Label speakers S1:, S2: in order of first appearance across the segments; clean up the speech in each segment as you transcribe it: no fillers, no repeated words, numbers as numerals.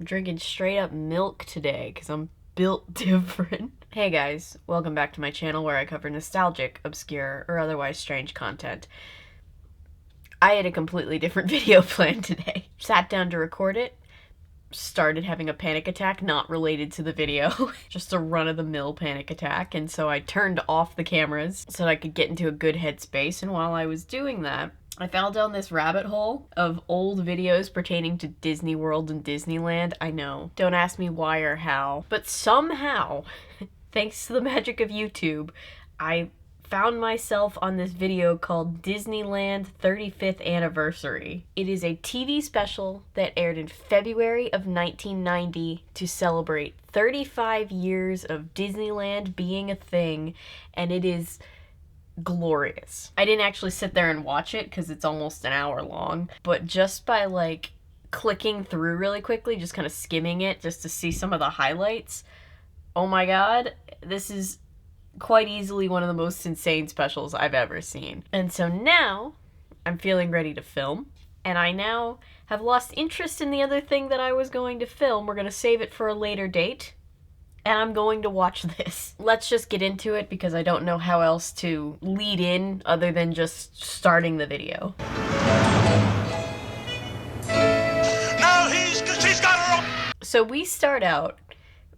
S1: I'm drinking straight up milk today because I'm built different. Hey guys, welcome back to my channel where I cover nostalgic, obscure, or otherwise strange content. I had a completely different video planned today. Sat down to record it, started having a panic attack not related to the video, just a run-of-the-mill panic attack, and so I turned off the cameras so that I could get into a good headspace, and while I was doing that, I fell down this rabbit hole of old videos pertaining to Disney World and Disneyland. I know, don't ask me why or how, but somehow, thanks to the magic of YouTube, I found myself on this video called Disneyland 35th Anniversary. It is a TV special that aired in February of 1990 to celebrate 35 years of Disneyland being a thing, and it is glorious. I didn't actually sit there and watch it because it's almost an hour long, but just by like clicking through really quickly, just kind of skimming it just to see some of the highlights, oh my god, this is quite easily one of the most insane specials I've ever seen. And so now I'm feeling ready to film, and I now have lost interest in the other thing that I was going to film. We're going to save it for a later date, and I'm going to watch this. Let's just get into it because I don't know how else to lead in other than just starting the video.
S2: No, she's got her own.
S1: So we start out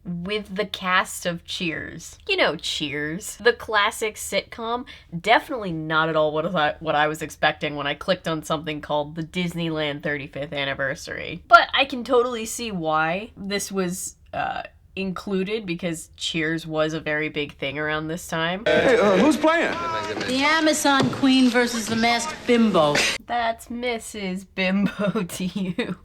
S1: with the cast of Cheers. You know Cheers, the classic sitcom. Definitely not at all what I was expecting when I clicked on something called the Disneyland 35th Anniversary. But I can totally see why this was included, because Cheers was a very big thing around this time.
S3: Hey, who's playing?
S4: The Amazon Queen versus the Masked Bimbo.
S1: That's Mrs. Bimbo to you.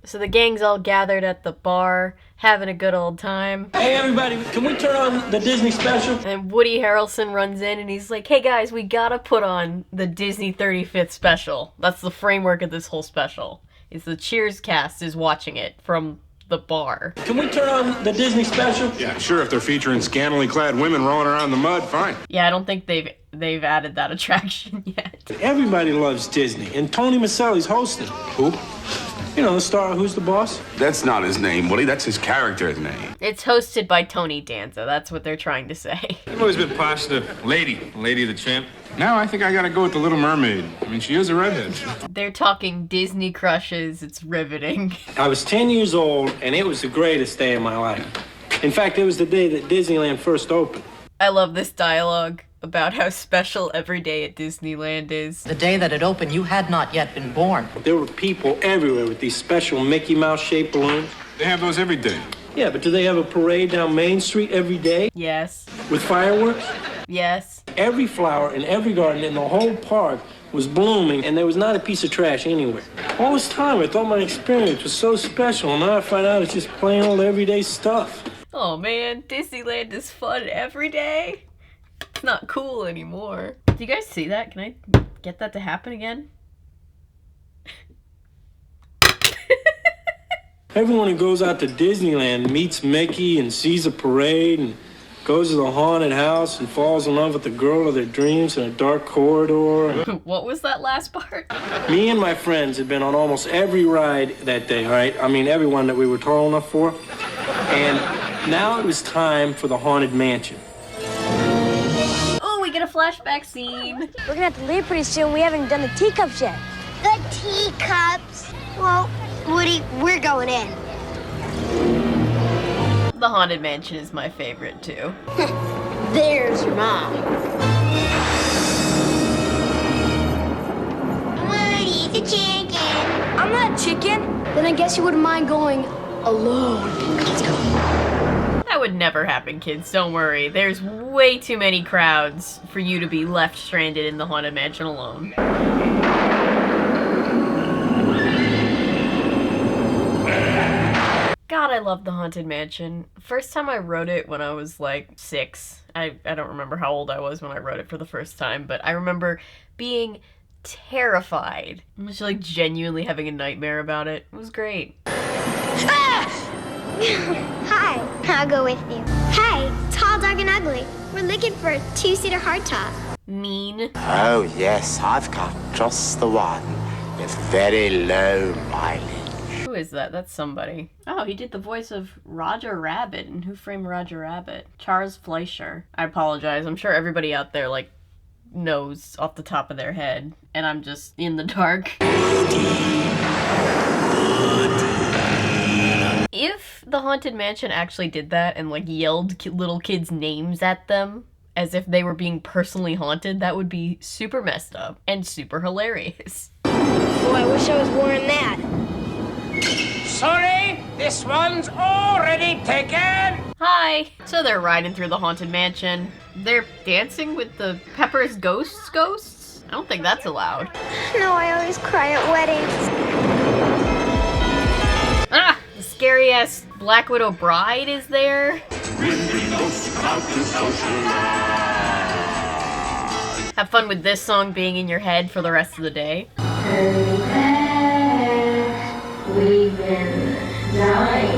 S1: So the gang's all gathered at the bar, having a good old time.
S5: Hey everybody, can we turn on the Disney special?
S1: And Woody Harrelson runs in and he's like, hey guys, we gotta put on the Disney 35th special. That's the framework of this whole special. Is the Cheers cast is watching it from the bar.
S5: Can we turn on the Disney special?
S3: Yeah, sure, if they're featuring scantily clad women rolling around in the mud, fine.
S1: Yeah, I don't think they've added that attraction yet.
S5: Everybody loves Disney, and Tony Maselli's hosting.
S3: Who?
S5: You know, the star of Who's the Boss?
S3: That's not his name, Woody. That's his character's name.
S1: It's hosted by Tony Danza. That's what they're trying to say.
S3: I've always been positive. Lady the champ. Now I think I gotta go with the Little Mermaid. I mean, she is a redhead.
S1: They're talking Disney crushes. It's riveting.
S5: I was 10 years old, and it was the greatest day of my life. In fact, it was the day that Disneyland first opened.
S1: I love this dialogue about how special every day at Disneyland is.
S4: The day that it opened, you had not yet been born.
S5: There were people everywhere with these special Mickey Mouse-shaped balloons.
S3: They have those every day.
S5: Yeah, but do they have a parade down Main Street every day?
S1: Yes.
S5: With fireworks?
S1: Yes.
S5: Every flower in every garden in the whole park was blooming, and there was not a piece of trash anywhere. All this time, I thought my experience was so special, and now I find out it's just plain old everyday stuff.
S1: Oh man, Disneyland is fun every day. It's not cool anymore. Do you guys see that? Can I get that to happen again?
S5: Everyone who goes out to Disneyland meets Mickey and sees a parade and goes to the haunted house and falls in love with the girl of their dreams in a dark corridor.
S1: What was that last part?
S5: Me and my friends had been on almost every ride that day, right? I mean, every one that we were tall enough for. And now it was time for the Haunted Mansion.
S1: Oh, we get a flashback scene.
S6: We're gonna have to leave pretty soon. We haven't done the teacups yet.
S7: The teacups? Well, Woody, we're going in.
S1: The Haunted Mansion is my favorite too.
S7: There's your mom. Woody's a chicken.
S6: I'm not a chicken. Then I guess you wouldn't mind going alone.
S7: Let's go.
S1: That would never happen, kids. Don't worry. There's way too many crowds for you to be left stranded in the Haunted Mansion alone. God, I love the Haunted Mansion. First time I wrote it when I was like 6. I don't remember how old I was when I wrote it for the first time, but I remember being terrified. I was like genuinely having a nightmare about it. It was great.
S7: Ah! Hi, I'll go with you. Hey, Tall, Dark, and Ugly. We're looking for a 2-seater hardtop.
S1: Mean.
S8: Oh, yes, I've got just the one with very low mileage.
S1: Ooh, Who is that? That's somebody. Oh, he did the voice of Roger Rabbit in Who Framed Roger Rabbit. Charles Fleischer. I apologize. I'm sure everybody out there, like, knows off the top of their head, and I'm just in the dark. If the Haunted Mansion actually did that and, like, yelled little kids' names at them as if they were being personally haunted, that would be super messed up and super hilarious.
S6: Oh, I wish I was wearing that.
S2: Sorry, this one's already taken.
S1: Hi! So they're riding through the Haunted Mansion. They're dancing with the Pepper's ghosts? I don't think that's allowed.
S7: No, I always cry at weddings.
S1: Ah! The scary-ass Black Widow bride is there. Have fun with this song being in your head for the rest of the day.
S8: We've been dying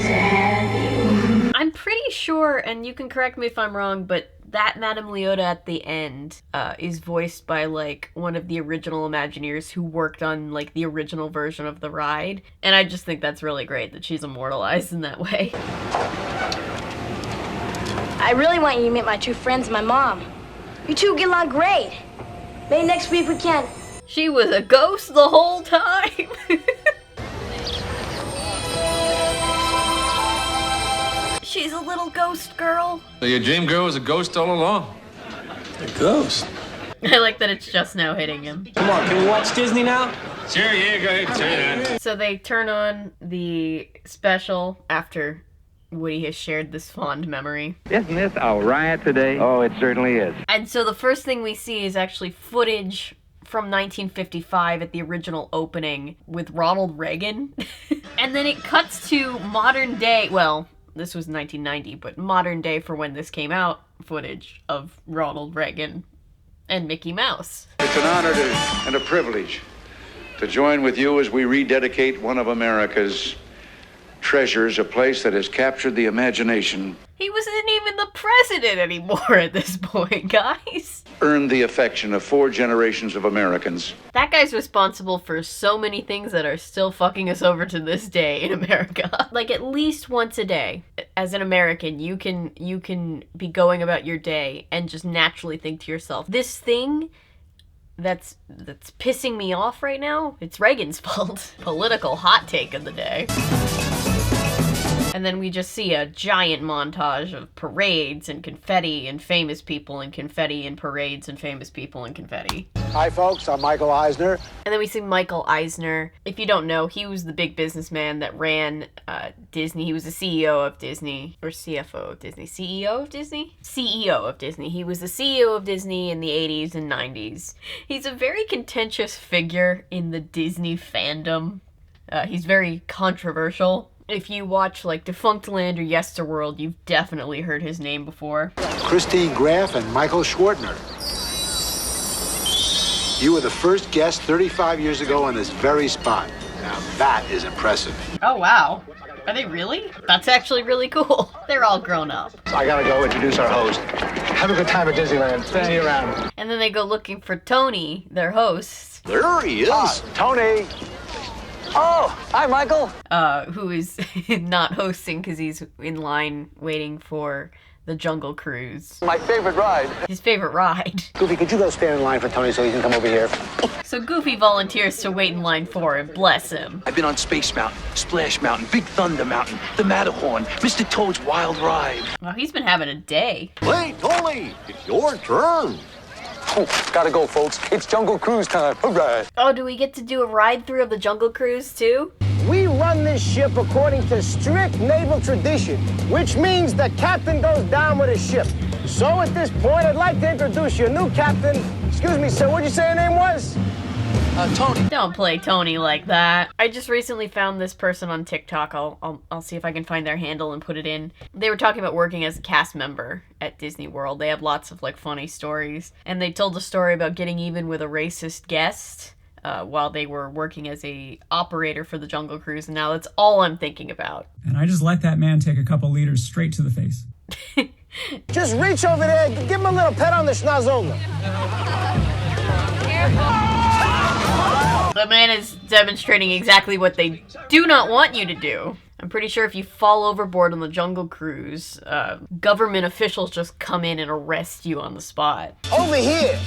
S8: to have you.
S1: I'm pretty sure, and you can correct me if I'm wrong, but that Madame Leota at the end is voiced by, like, one of the original Imagineers who worked on, like, the original version of the ride. And I just think that's really great that she's immortalized in that way.
S6: I really want you to meet my two friends and my mom. You two get along great. Maybe next week we can.
S1: She was a ghost the whole time! She's a little ghost girl.
S3: So your dream girl was a ghost all along?
S5: A ghost?
S1: I like that it's just now hitting him.
S5: Come on, can we watch Disney now?
S3: Sure, yeah, go ahead, say that.
S1: So they turn on the special after Woody has shared this fond memory.
S9: Isn't this a riot today? Oh, it certainly is.
S1: And so the first thing we see is actually footage from 1955 at the original opening with Ronald Reagan. And then it cuts to modern day, well, this was 1990, but modern day for when this came out, footage of Ronald Reagan and Mickey Mouse.
S10: It's an honor and a privilege to join with you as we rededicate one of America's treasures, a place that has captured the imagination.
S1: He wasn't even the president anymore at this point, guys.
S10: Earned the affection of 4 generations of Americans.
S1: That guy's responsible for so many things that are still fucking us over to this day in America. Like, at least once a day, as an American, you can be going about your day and just naturally think to yourself, this thing that's pissing me off right now, it's Reagan's fault. Political hot take of the day. And then we just see a giant montage of parades and confetti and famous people and confetti and parades and famous people and confetti.
S11: Hi folks, I'm Michael Eisner.
S1: And then we see Michael Eisner. If you don't know, he was the big businessman that ran Disney. He was the CEO of Disney, or CFO of Disney. CEO of Disney? CEO of Disney. He was the CEO of Disney in the 80s and 90s. He's a very contentious figure in the Disney fandom. He's very controversial. If you watch, like, Defunctland or Yesterworld, you've definitely heard his name before.
S11: Christine Graff and Michael Schwartner. You were the first guest 35 years ago on this very spot. Now that is impressive.
S1: Oh, wow. Are they really? That's actually really cool. They're all grown up.
S11: I gotta go introduce our host. Have a good time at Disneyland. Stay around.
S1: And then they go looking for Tony, their host.
S11: There he is. Tony. Oh, hi, Michael.
S1: Who is not hosting because he's in line waiting for the Jungle Cruise.
S11: My favorite ride.
S1: His favorite ride.
S11: Goofy, could you go stand in line for Tony so he can come over here?
S1: So Goofy volunteers to wait in line for him. Bless him.
S12: I've been on Space Mountain, Splash Mountain, Big Thunder Mountain, the Matterhorn, Mr. Toad's Wild Ride.
S1: Wow, he's been having a day.
S11: Wait, Tony, it's your turn. Oh, gotta go, folks. It's Jungle Cruise time. All right.
S1: Oh, do we get to do a ride-through of the Jungle Cruise, too?
S13: We run this ship according to strict naval tradition, which means the captain goes down with his ship. So at this point, I'd like to introduce your new captain. Excuse me, sir, what'd you say your name was?
S12: Tony.
S1: Don't play Tony like that. I just recently found this person on TikTok. I'll see if I can find their handle and put it in. They were talking about working as a cast member at Disney World. They have lots of, like, funny stories. And they told a story about getting even with a racist guest while they were working as a operator for the Jungle Cruise. And now that's all I'm thinking about.
S14: And I just let that man take a couple liters straight to the face.
S13: Just reach over there, give him a little pet on the schnozola.
S1: The man is demonstrating exactly what they do not want you to do. I'm pretty sure if you fall overboard on the Jungle Cruise, government officials just come in and arrest you on the spot.
S13: Over here,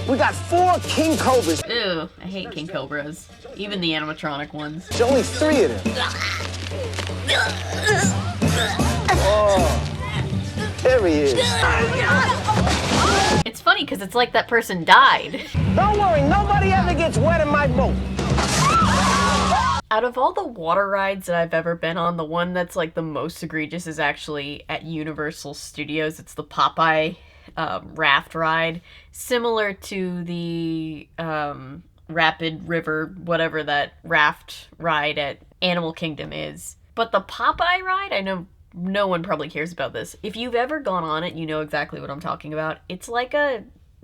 S13: we got 4 king cobras.
S1: Ew, I hate king cobras. Even the animatronic ones.
S13: There's only 3 of them. Oh, there he is.
S1: It's funny because it's like that person died.
S13: Don't worry, nobody ever gets wet in my boat.
S1: Out of all the water rides that I've ever been on, the one that's like the most egregious is actually at Universal Studios. It's the Popeye raft ride, similar to the Rapid River, whatever that raft ride at Animal Kingdom is. But the Popeye ride, I know no one probably cares about this. If you've ever gone on it, you know exactly what I'm talking about. It's like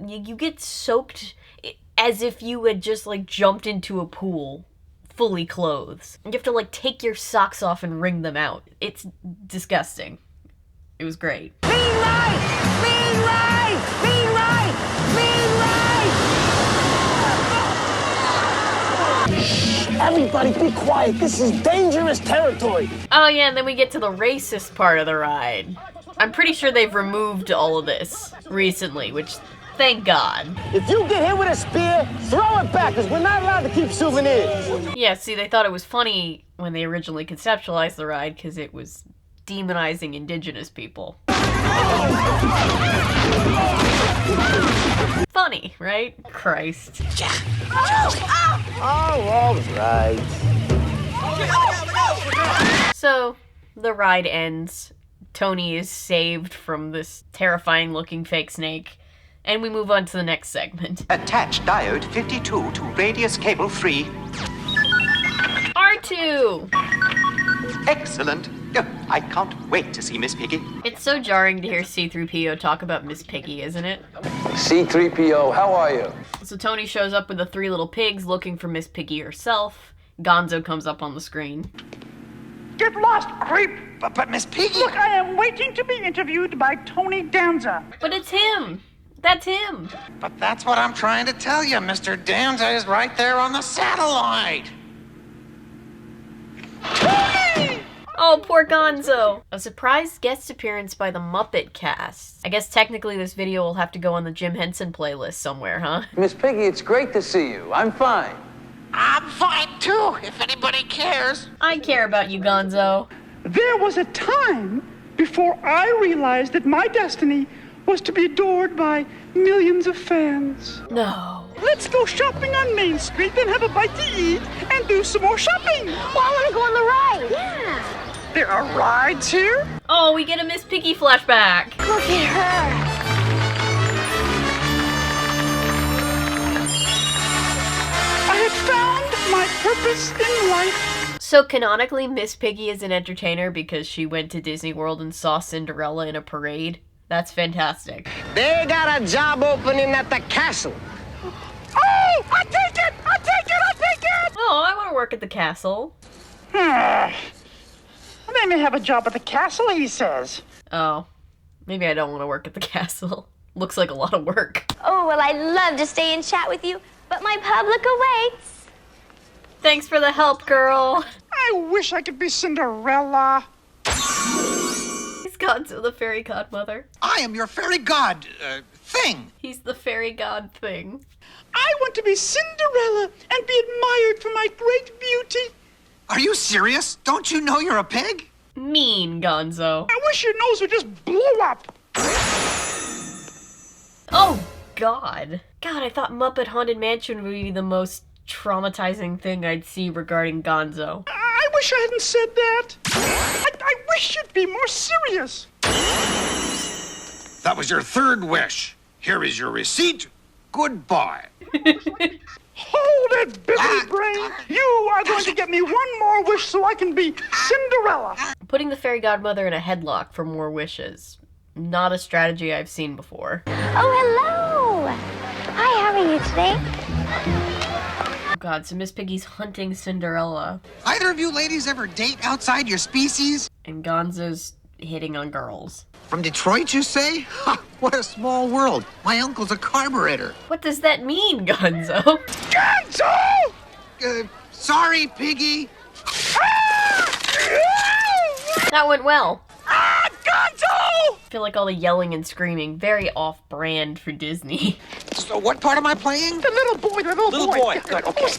S1: you get soaked as if you had just like jumped into a pool fully clothed. You have to like take your socks off and wring them out. It's disgusting. It was great.
S13: Mean right! Mean right! Mean right! Mean right! Shh! Everybody be quiet. This is dangerous territory.
S1: Oh yeah, and then we get to the racist part of the ride. I'm pretty sure they've removed all of this recently, which thank God.
S13: If you get hit with a spear, throw it back, because we're not allowed to keep souvenirs.
S1: Yeah, see, they thought it was funny when they originally conceptualized the ride because it was demonizing indigenous people. Funny, right? Christ.
S13: Oh, all right.
S1: So, the ride ends. Tony is saved from this terrifying looking fake snake. And we move on to the next segment.
S15: Attach diode 52 to radius cable 3.
S1: R2!
S15: Excellent. I can't wait to see Miss Piggy.
S1: It's so jarring to hear C-3PO talk about Miss Piggy, isn't it?
S11: C-3PO, how are you?
S1: So Tony shows up with the 3 little pigs looking for Miss Piggy herself. Gonzo comes up on the screen.
S16: Get lost, creep!
S15: But Miss Piggy...
S16: Look, I am waiting to be interviewed by Tony Danza.
S1: But it's him! That's him!
S15: But that's what I'm trying to tell you. Mr. Danza is right there on the satellite.
S16: Tony!
S1: Oh, poor Gonzo! A surprise guest appearance by the Muppet cast. I guess technically this video will have to go on the Jim Henson playlist somewhere, huh?
S11: Miss Piggy, it's great to see you. I'm fine.
S15: I'm fine too, if anybody cares.
S1: I care about you, Gonzo.
S16: There was a time before I realized that my destiny was to be adored by millions of fans.
S1: No.
S16: Let's go shopping on Main Street, then have a bite to eat, and do some more shopping.
S7: Well, I want to go on the ride. Yeah.
S16: There are rides here?
S1: Oh, we get a Miss Piggy flashback.
S7: Look at her.
S16: I had found my purpose in life.
S1: So canonically, Miss Piggy is an entertainer because she went to Disney World and saw Cinderella in a parade. That's fantastic.
S13: They got a job opening at the castle.
S16: Oh, I take it! I take it! I take it!
S1: Oh, I want to work at the castle.
S16: They may have a job at the castle, he says.
S1: Oh, maybe I don't want to work at the castle. Looks like a lot of work.
S7: Oh, well, I'd love to stay and chat with you, but my public awaits.
S1: Thanks for the help, girl.
S16: I wish I could be Cinderella.
S1: He's Gonzo, the fairy godmother.
S15: I am your fairy god, thing.
S1: He's the fairy god thing.
S16: I want to be Cinderella and be admired for my great beauty.
S15: Are you serious? Don't you know you're a pig?
S1: Mean, Gonzo.
S16: I wish your nose would just blow up.
S1: Oh, God. God, I thought Muppet Haunted Mansion would be the most traumatizing thing I'd see regarding Gonzo.
S16: I wish I hadn't said that. I wish you'd be more serious.
S10: That was your 3rd wish. Here is your receipt. Goodbye.
S16: Hold it, Billy Brain. You are going to get me one more wish so I can be Cinderella.
S1: Putting the fairy godmother in a headlock for more wishes. Not a strategy I've seen before.
S7: Oh, hello. Hi, how are you today?
S1: Oh God, so Miss Piggy's hunting Cinderella.
S15: Either of you ladies ever date outside your species?
S1: And Gonzo's hitting on girls.
S15: From Detroit, you say? Ha, what a small world. My uncle's a carburetor.
S1: What does that mean, Gonzo?
S16: Gonzo!
S15: Sorry, Piggy.
S1: That went well.
S15: Ah, Gonzo!
S1: I feel like all the yelling and screaming, very off-brand for Disney.
S15: So what part am I playing?
S16: The little boy,
S15: Little boy. Good, okay.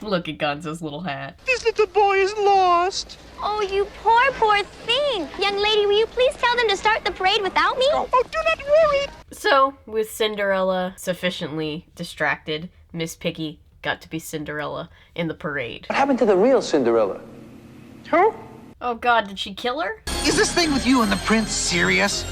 S1: Look at Gonzo's little hat.
S16: This little boy is lost.
S7: Oh, you poor thing. Young lady, will you please tell them to start the parade without me?
S16: Oh, do not worry.
S1: So, with Cinderella sufficiently distracted, Miss Piggy got to be Cinderella in the parade.
S11: What happened to the real Cinderella?
S16: Who?
S1: Oh god, did she kill her?
S15: Is this thing with you and the prince serious?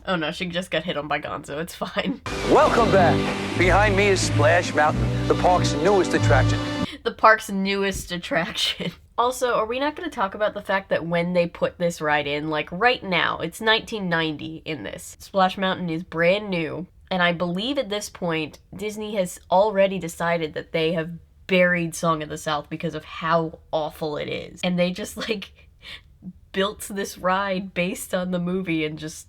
S1: Oh no, she just got hit on by Gonzo, it's fine.
S11: Welcome back. Behind me is Splash Mountain, the park's newest attraction.
S1: The park's newest attraction. Also, are we not going to talk about the fact that when they put this ride in, like right now, it's 1990 in this. Splash Mountain is brand new, and I believe at this point, Disney has already decided that they have buried Song of the South because of how awful it is. And they just like built this ride based on the movie and just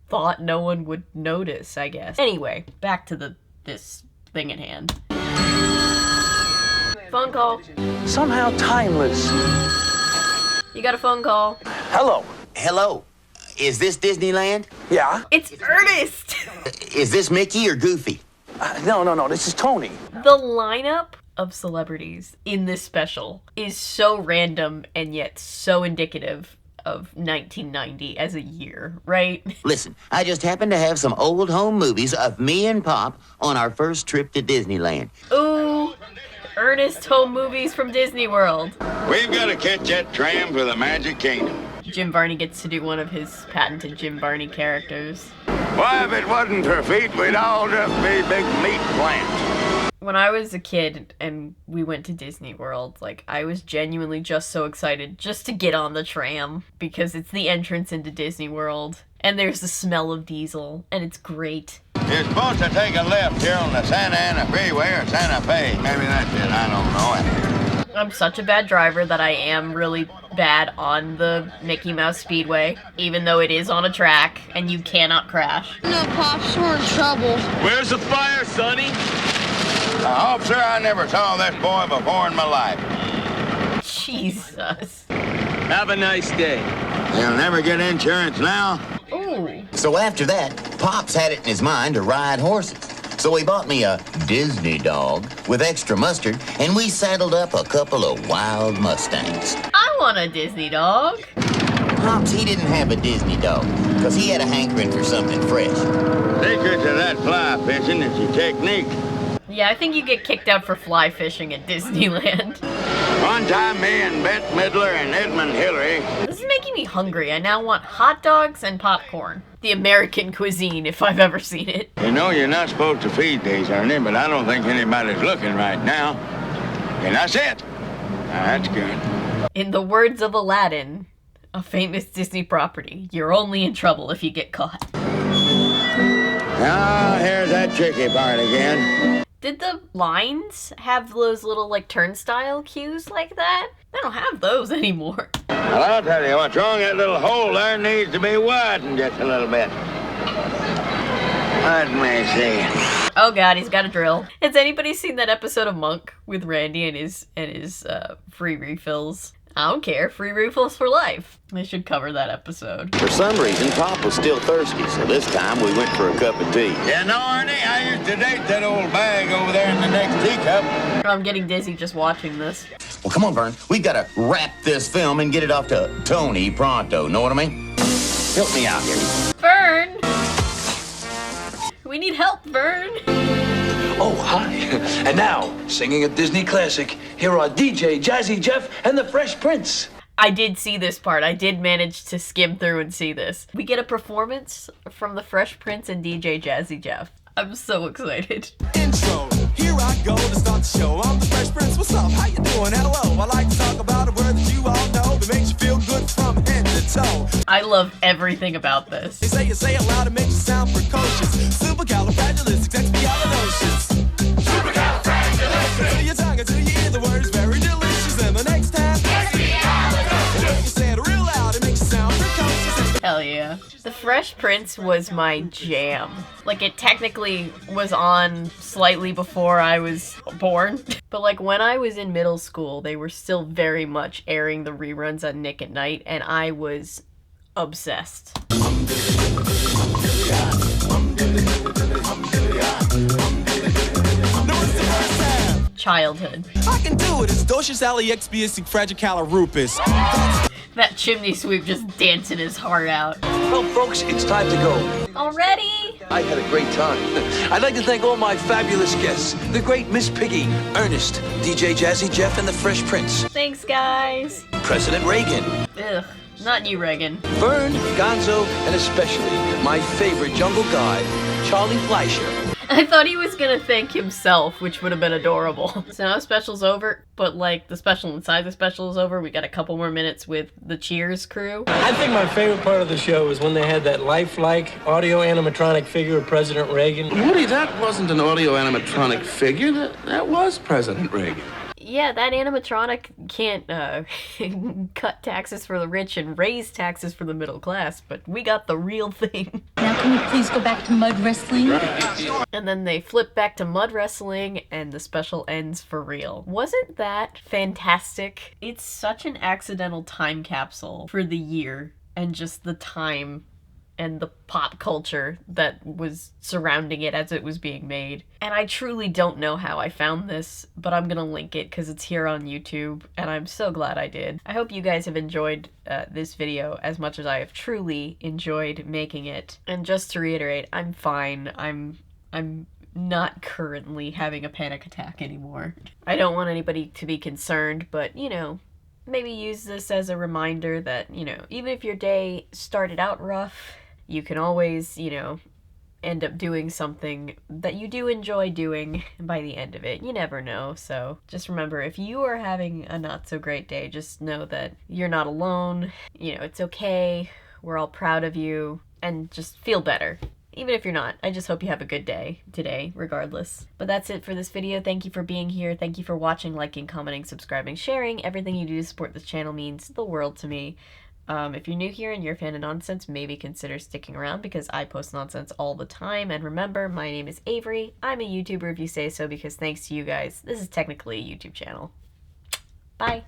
S1: thought no one would notice, I guess. Anyway, back to this thing at hand. Phone call.
S11: Somehow timeless.
S1: You got a phone call.
S11: Hello.
S17: Hello. Is this Disneyland?
S11: Yeah?
S1: It's Ernest!
S17: Is this Mickey or Goofy?
S11: No. This is Tony.
S1: The lineup of celebrities in this special is so random and yet so indicative of 1990 as a year, right?
S17: Listen, I just happened to have some old home movies of me and Pop on our first trip to Disneyland.
S1: Ooh, Ernest home movies from Disney World.
S10: We've got to catch that tram for the Magic Kingdom.
S1: Jim Varney gets to do one of his patented Jim Varney characters.
S10: Why, if it wasn't for feet, we'd all just be big meat plants.
S1: When I was a kid and we went to Disney World, like, I was genuinely just so excited just to get on the tram because it's the entrance into Disney World and there's the smell of diesel and it's great.
S10: You're supposed to take a left here on the Santa Ana Freeway or Santa Fe. Maybe that's it, I don't know.
S1: I'm such a bad driver that I am really bad on the Mickey Mouse Speedway, even though it is on a track and you cannot crash.
S18: No, Pops, we're in trouble.
S11: Where's the fire, Sonny?
S10: I hope, sir, I never saw this boy before in my life.
S1: Jesus.
S11: Have a nice day.
S10: He'll never get insurance now.
S1: Ooh.
S17: So after that, Pops had it in his mind to ride horses. So he bought me a Disney dog with extra mustard, and we saddled up a couple of wild Mustangs.
S1: I want a Disney dog.
S17: Pops, he didn't have a Disney dog, because he had a hankering for something fresh.
S10: Secret to that fly fishing is your technique.
S1: Yeah, I think you get kicked out for fly fishing at Disneyland.
S10: One time, me and Bette Midler and Edmund Hillary.
S1: This is making me hungry. I now want hot dogs and popcorn. The American cuisine, if I've ever seen it.
S10: You know you're not supposed to feed these, Ernie, but I don't think anybody's looking right now. And that's it. That's good.
S1: In the words of Aladdin, a famous Disney property, you're only in trouble if you get caught.
S10: Now, here's that tricky part again.
S1: Did the lines have those little, like, turnstile cues like that? They don't have those anymore.
S10: Well, I'll tell you what's wrong. That little hole there needs to be widened just a little bit. Let me see.
S1: Oh god, he's got a drill. Has anybody seen that episode of Monk with Randy and his free refills? I don't care, free refills for life. They should cover that episode.
S17: For some reason, Pop was still thirsty, so this time we went for a cup of tea.
S10: Yeah, no, Ernie, I used to date that old bag over there in the next teacup.
S1: I'm getting dizzy just watching this.
S17: Well, come on, Vern. We've got to wrap this film and get it off to Tony pronto. Know what I mean? Help me out here.
S1: Vern! We need help, Vern!
S12: Oh, hi. And now, singing a Disney classic, here are DJ Jazzy Jeff and the Fresh Prince.
S1: I did see this part. I did manage to skim through and see this. We get a performance from the Fresh Prince and DJ Jazzy Jeff. I'm so excited.
S19: Intro, here I go to start the show. I'm the Fresh Prince, what's up? How you doing? Hello. I like to talk about a word that you all know that makes you feel good from head to toe.
S1: I love everything about this.
S19: They say you say it loud, it makes you sound precocious. Supercalifragilisticexpialidocious. Supercalifragilistic. To your tongue and to your ear, the word is very delicious. And the next time, you say it real loud, it makes you sound precocious.
S1: Hell Hell yeah. The Fresh Prince was my jam. Like, it technically was on slightly before I was born. But like, when I was in middle school, they were still very much airing the reruns on Nick at Night, and I was obsessed. Childhood.
S19: I can do it. It's Docious Ali XBS Fragicalorupus.
S1: That chimney sweep just dancing his heart out.
S12: Well, folks, it's time to go.
S1: Already?
S12: I had a great time. I'd like to thank all my fabulous guests. The great Miss Piggy, Ernest, DJ Jazzy Jeff, and the Fresh Prince.
S1: Thanks, guys.
S12: President Reagan.
S1: Ugh, not you, Reagan.
S12: Vern, Gonzo, and especially my favorite jungle guide, Charlie Fleischer.
S1: I thought he was gonna thank himself, which would have been adorable. So now the special's over, but like the special inside the special is over. We got a couple more minutes with the Cheers crew.
S5: I think my favorite part of the show was when they had that lifelike audio animatronic figure of President Reagan.
S3: Woody, that wasn't an audio animatronic figure. That was President Reagan.
S1: Yeah, that animatronic can't cut taxes for the rich and raise taxes for the middle class, but we got the real thing.
S4: Now can we please go back to mud wrestling?
S1: And then they flip back to mud wrestling and the special ends for real. Wasn't that fantastic? It's such an accidental time capsule for the year and just the time and the pop culture that was surrounding it as it was being made. And I truly don't know how I found this, but I'm gonna link it because it's here on YouTube, and I'm so glad I did. I hope you guys have enjoyed this video as much as I have truly enjoyed making it. And just to reiterate, I'm fine. I'm not currently having a panic attack anymore. I don't want anybody to be concerned, but, you know, maybe use this as a reminder that, you know, even if your day started out rough, you can always, you know, end up doing something that you do enjoy doing by the end of it. You never know. So just remember, if you are having a not so great day, just know that you're not alone. You know, it's okay. We're all proud of you, and just feel better. Even if you're not, I just hope you have a good day today, regardless. But that's it for this video. Thank you for being here. Thank you for watching, liking, commenting, subscribing, sharing. Everything you do to support this channel means the world to me. If you're new here and you're a fan of nonsense, maybe consider sticking around because I post nonsense all the time. And remember, my name is Avery. I'm a YouTuber if you say so, because thanks to you guys, this is technically a YouTube channel. Bye.